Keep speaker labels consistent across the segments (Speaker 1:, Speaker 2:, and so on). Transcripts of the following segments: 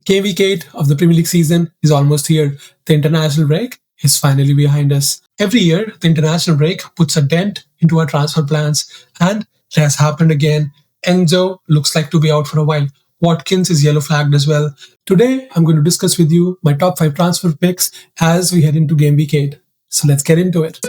Speaker 1: Game week 8 of the Premier League season is almost here. The international break is finally behind us. Every year, the international break puts a dent into our transfer plans, and it has happened again. Enzo looks like to be out for a while. Watkins is yellow flagged as well. Today, I'm going to discuss with you my top 5 transfer picks as we head into game week 8. So let's get into it.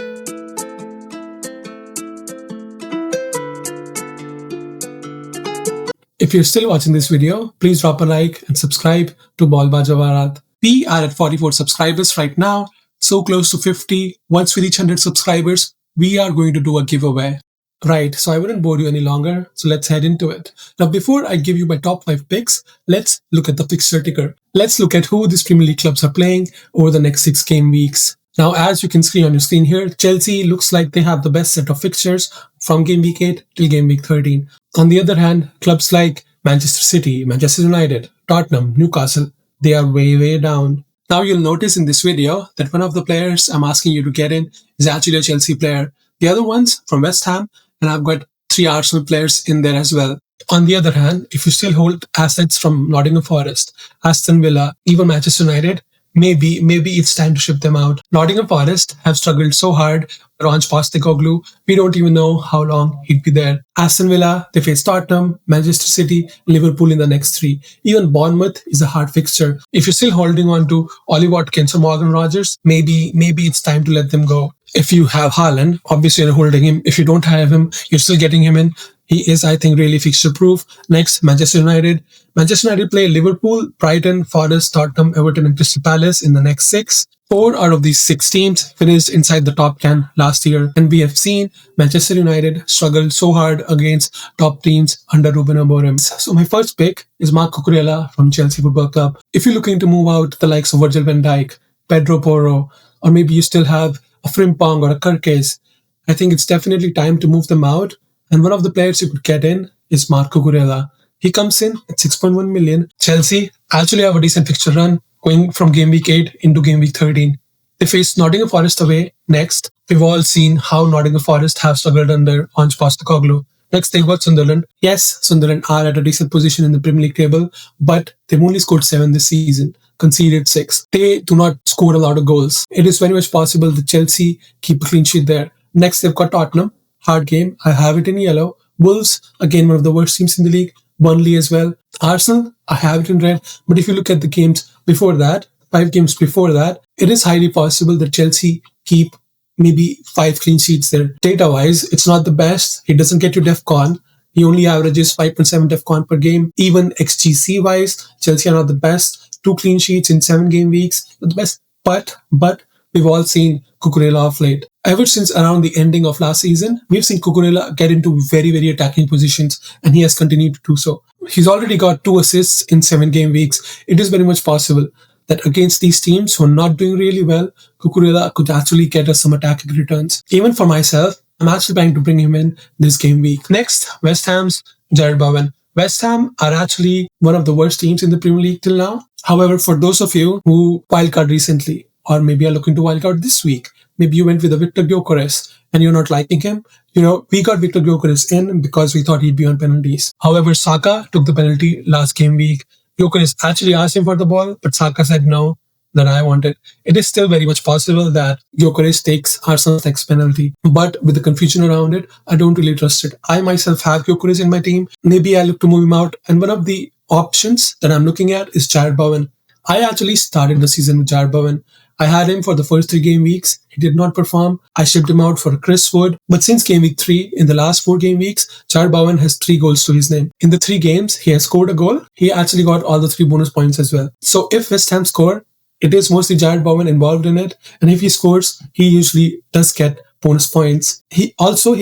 Speaker 1: If you're still watching this video, please drop a like and subscribe to Balba Javarat. We are at 44 subscribers right now, so close to 50. Once we reach 100 subscribers, we are going to do a giveaway. Right, so I wouldn't bore you any longer, so let's head into it. Now, before I give you my top 5 picks, let's look at the fixture ticker. Let's look at who these Premier League clubs are playing over the next 6 game weeks. Now, as you can see on your screen here, Chelsea looks like they have the best set of fixtures from game week 8 till game week 13. On the other hand, clubs like Manchester City, Manchester United, Tottenham, Newcastle, they are way down. Now, you'll notice in this video that one of the players I'm asking you to get in is actually a Chelsea player. The other one's from West Ham, and I've got 3 Arsenal players in there as well. On the other hand, if you still hold assets from Nottingham Forest, Aston Villa, even Manchester United, maybe it's time to ship them out. Nottingham Forest have struggled so hard. Ange Postecoglou, we don't even know how long he'd be there. Aston Villa, they face Tottenham, Manchester City, Liverpool in the next 3. Even Bournemouth is a hard fixture. If you're still holding on to Ollie Watkins or Morgan Rogers, maybe it's time to let them go. If you have Haaland, obviously you're holding him. If you don't have him, you're still getting him in. He is, I think, really fixture-proof. Next, Manchester United. Manchester United play Liverpool, Brighton, Forest, Tottenham, Everton and Crystal Palace in the next 6. 4 out of these 6 teams finished inside the top 10 last year. And we have seen Manchester United struggle so hard against top teams under Ruben Amorim. So my first pick is Marc Cucurella from Chelsea Football Club. If you're looking to move out the likes of Virgil van Dijk, Pedro Porro, or maybe you still have a Frimpong or a Kerkez, I think it's definitely time to move them out. And one of the players you could get in is Marc Cucurella. He comes in at 6.1 million. Chelsea actually have a decent fixture run going from game week 8 into game week 13. They face Nottingham Forest away next. We've all seen how Nottingham Forest have struggled under Ange Postecoglou. Next, they've got Sunderland. Yes, Sunderland are at a decent position in the Premier League table, but they've only scored 7 this season, conceded 6. They do not score a lot of goals. It is very much possible that Chelsea keep a clean sheet there. Next, they've got Tottenham. Hard game. I have it in yellow. Wolves, again, one of the worst teams in the league. Burnley as well. Arsenal, I have it in red. But if you look at the games before that, 5 games before that, it is highly possible that Chelsea keep maybe 5 clean sheets there. Data-wise, it's not the best. He doesn't get you DEFCON. He only averages 5.7 DEFCON per game. Even XGC-wise, Chelsea are not the best. 2 clean sheets in 7 game weeks. Not the best. But we've all seen Cucurella of late. Ever since around the ending of last season, we've seen Cucurella get into very attacking positions, and he has continued to do so. He's already got 2 assists in 7 game weeks. It is very much possible that against these teams who are not doing really well, Cucurella could actually get us some attacking returns. Even for myself, I'm actually trying to bring him in this game week. Next, West Ham's Jarrod Bowen. West Ham are actually one of the worst teams in the Premier League till now. However, for those of you who wildcard recently, or maybe are looking to wildcard this week, maybe you went with a Victor Gyökeres and you're not liking him. We got Victor Gyökeres in because we thought he'd be on penalties. However, Saka took the penalty last game week. Gyökeres actually asked him for the ball, but Saka said no, that I want it. It is still very much possible that Gyökeres takes Arsenal's next penalty. But with the confusion around it, I don't really trust it. I myself have Gyökeres in my team. Maybe I look to move him out. And one of the options that I'm looking at is Jarrod Bowen. I actually started the season with Jarrod Bowen. I had him for the first 3 game weeks. He did not perform. I shipped him out for Chris Wood. But since game week 3, in the last 4 game weeks, Jarrod Bowen has 3 goals to his name. In the 3 games, he has scored a goal. He actually got all the 3 bonus points as well. So if West Ham score, it is mostly Jarrod Bowen involved in it. And if he scores, he usually does get bonus points. He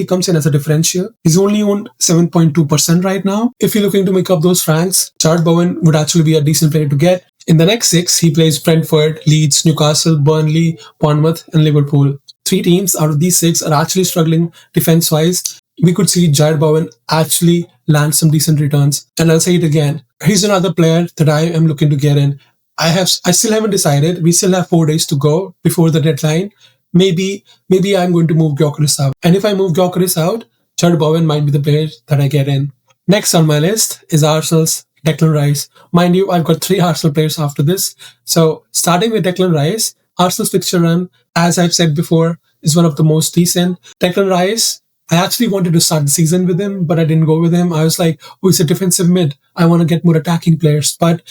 Speaker 1: comes in as a differential. He's only owned 7.2% right now. If you're looking to make up those francs, Jarrod Bowen would actually be a decent player to get. In the next 6, he plays Brentford, Leeds, Newcastle, Burnley, Bournemouth and Liverpool. 3 teams out of these 6 are actually struggling defense-wise. We could see Jarrod Bowen actually land some decent returns. And I'll say it again. He's another player that I am looking to get in. I still haven't decided. We still have 4 days to go before the deadline. Maybe I'm going to move Gyökeres out. And if I move Gyökeres out, Jarrod Bowen might be the player that I get in. Next on my list is Arsenal's Declan Rice. Mind you, I've got 3 Arsenal players after this. So starting with Declan Rice, Arsenal's fixture run, as I've said before, is one of the most decent. Declan Rice, I actually wanted to start the season with him, but I didn't go with him. I was like, oh, he's a defensive mid. I want to get more attacking players. But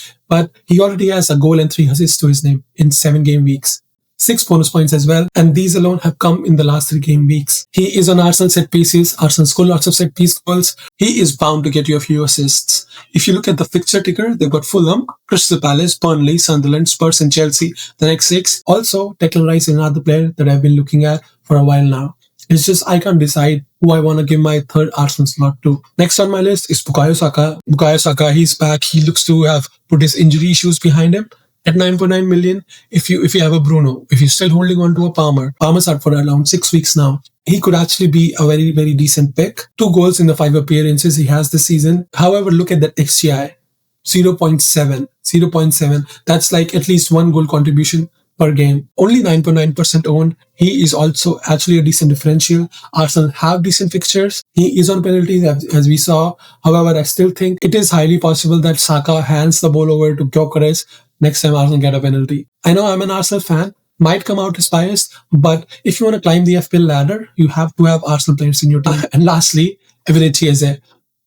Speaker 1: he already has a goal and 3 assists to his name in 7 game weeks. 6 bonus points as well, and these alone have come in the last 3 game weeks. He is on Arsenal set pieces. Arsenal score lots of set piece goals. He is bound to get you a few assists. If you look at the fixture ticker, they've got Fulham, Crystal Palace, Burnley, Sunderland, Spurs, and Chelsea the next 6. Also, Declan Rice is another player that I've been looking at for a while now. It's just I can't decide who I want to give my third Arsenal slot to. Next on my list is Bukayo Saka. Bukayo Saka, he's back. He looks to have put his injury issues behind him. At 9.9 million, if you have a Bruno, if you're still holding on to a Palmer's out for around 6 weeks now, he could actually be a very, very decent pick. 2 goals in the 5 appearances he has this season. However, look at that XGI, 0.7. That's like at least 1 goal contribution per game. Only 9.9% owned. He is also actually a decent differential. Arsenal have decent fixtures. He is on penalties as we saw. However, I still think it is highly possible that Saka hands the ball over to Gyökeres next time Arsenal get a penalty. I know I'm an Arsenal fan, might come out as biased, but if you want to climb the FPL ladder, you have to have Arsenal players in your team. And lastly, Eberechi Eze,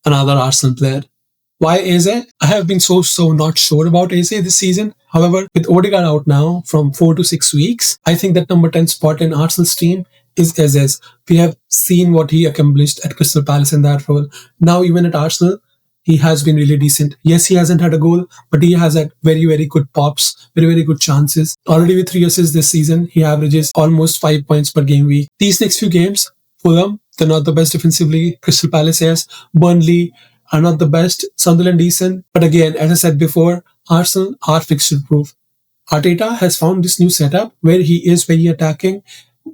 Speaker 1: another Arsenal player. Why Eze? I have been so not sure about Eze this season. However, with Odegaard out now from 4 to 6 weeks, I think that number 10 spot in Arsenal's team is Eze's. We have seen what he accomplished at Crystal Palace in that role. Now even at Arsenal, he has been really decent. Yes, he hasn't had a goal, but he has had very, very good pops, very, very good chances. Already with 3 assists this season, he averages almost 5 points per game week. These next few games, Fulham, they're not the best defensively. Crystal Palace, yes. Burnley are not the best. Sunderland, decent. But again, as I said before, Arsenal are fixture proof. Arteta has found this new setup where he is very attacking.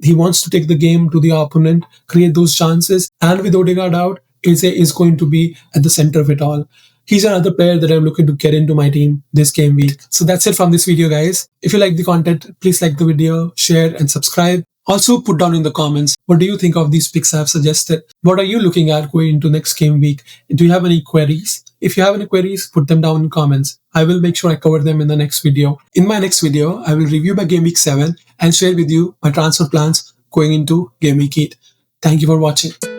Speaker 1: He wants to take the game to the opponent, create those chances. And with Odegaard out, Eze is going to be at the center of it all. He's another player that I'm looking to get into my team this game week. So that's it from this video, guys. If you like the content, please like the video, share and subscribe. Also put down in the comments, what do you think of these picks I've suggested? What are you looking at going into next game week? Do you have any queries? If you have any queries, put them down in comments. I will make sure I cover them in the next video. In my next video, I will review my game week 7 and share with you my transfer plans going into game week 8. Thank you for watching.